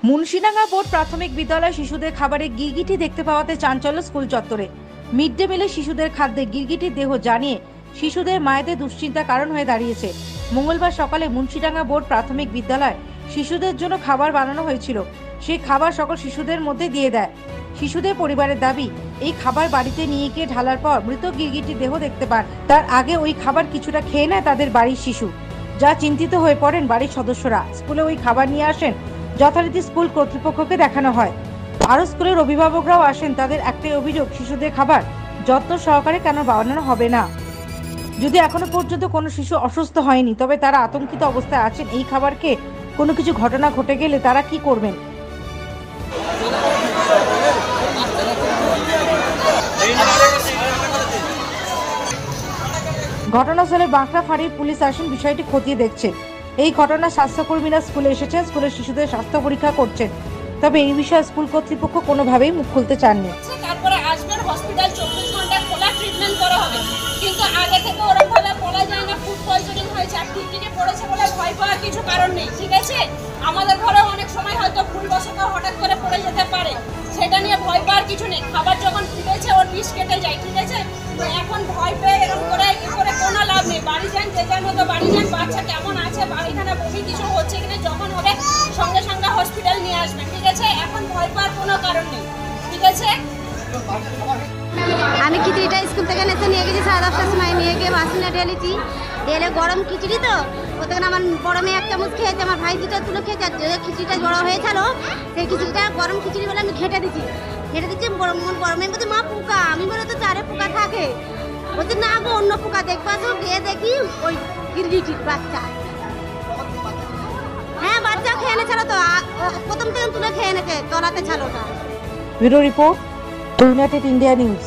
Munshidanga board প্রাথমিক বিদ্যালয় শিশুদের খাবারে গিরগিটি দেখতে পাওয়াতে চাঞ্চল্য স্কুল চত্বরে। মিড ডে মিলে শিশুদের খাদ্যে গিরগিটির দেহ জানিয়ে শিশুদের মায়েদের দুশ্চিন্তার কারণ হয়ে দাঁড়িয়েছে। মঙ্গলবার সকালে মুন্সিডাঙ্গা বোর্ড প্রাথমিক বিদ্যালয় শিশুদের জন্য খাবার বানানো হয়েছিল। সেই খাবার সকল শিশুদের মধ্যে দিয়ে দেয়। শিশুদের পরিবারের দাবি, এই খাবার বাড়িতে নিয়ে গিয়ে ঢালার পর মৃত গিরগিটির দেহ দেখতে পান। তার আগে ওই খাবার কিছুটা খেয়ে নেয় তাদের বাড়ির শিশু, যা চিন্তিত হয়ে পড়েন বাড়ির সদস্যরা। স্কুলে ওই খাবার নিয়ে আসেন, যথারীতি স্কুল কর্তৃপক্ষকে দেখানো হয়। আরও স্কুলের অভিভাবকরাও আসেন। তাদের একটাই অভিযোগ, শিশুদের খাবার যত্ন সহকারে কেন বানানো হবে না। যদি এখনো পর্যন্ত কোনো শিশু অসুস্থ হয়নি, তবে তারা আতঙ্কিত অবস্থায় আছেন। এই খাবারকে কোনো কিছু ঘটনা ঘটে গেলে তারা কি করবেন? ঘটনাস্থলে বাঁকড়া ফাঁড়ির পুলিশ আসেন, বিষয়টি খতিয়ে দেখছেন। এই ঘটনা স্বাস্থ্যকর্মীরা স্কুলে এসেছেন, স্কুলের শিশুদের স্বাস্থ্য পরীক্ষা করছেন। তবে এই বিষয়ে স্কুল কর্তৃপক্ষ কোনোভাবেই মুখ খুলতে চাননি। তারপরে আসবেন হসপিটাল, 24 ঘন্টা খোলা, ট্রিটমেন্ট করা হবে, কিন্তু আগে থেকে ওরকম ভাবে বলা যায় না। ফুড পয়জনিং হয়েছে আর টিকিটে পড়েছে বলে ভয় পাওয়ার কিছু কারণ নেই, ঠিক আছে? আমাদের ঘরে অনেক সময় হয়তো ভুলবশত হঠাৎ করে পড়ে যেতে পারে, সেটা নিয়ে ভয় পাওয়ার কিছু নেই। খাবার যখন ফুটেছে ওর বিষ কেটে যায়, ঠিক আছে? তো এখন ভয় পেয়ে এরকম করে কোনো লাভ নেই। বাড়ি যান, যে যার মতো বাড়ি যান। বাচ্চা কেমন আছে, বাড়িখানা বমি কিছু হচ্ছে কিনা, যখন হবে সঙ্গে সঙ্গে হসপিটাল নিয়ে আসবেন, ঠিক আছে? এখন ভয় পাওয়ার কোনো কারণ নেই, ঠিক আছে? আমি খিচুড়িটা স্কুল থেকে নেতে নিয়ে গেছি, 10:30টার সময় নিয়ে গিয়ে বাসিনে ঢেলেছি। ঢেলে গরম খিচুড়ি তো ওখানে আমার বড় মেয়ে 1 চামচ খেয়েছে, আমার ভাই 2টা তুলে খেয়েছে। আর যে খিচুড়িটা জড়ো হয়েছিল সেই খিচুড়িটা গরম খিচুড়ি বলে আমি ঘেটে দিচ্ছি। বড় মেয়ে বলছে, মা পোকা। আমি বলে, তো চারে পোকা থাকে। বলছে, না গো, অন্য পোকা দেখবা। তো গিয়ে দেখি ওই গিরগিটির বাচ্চা। হ্যাঁ, বাচ্চা খেয়ে এনেছিল তো, প্রথম থেকে তুলে খেয়ে এনেছে, তলাতে ছালোটা। Bureau report, United India news.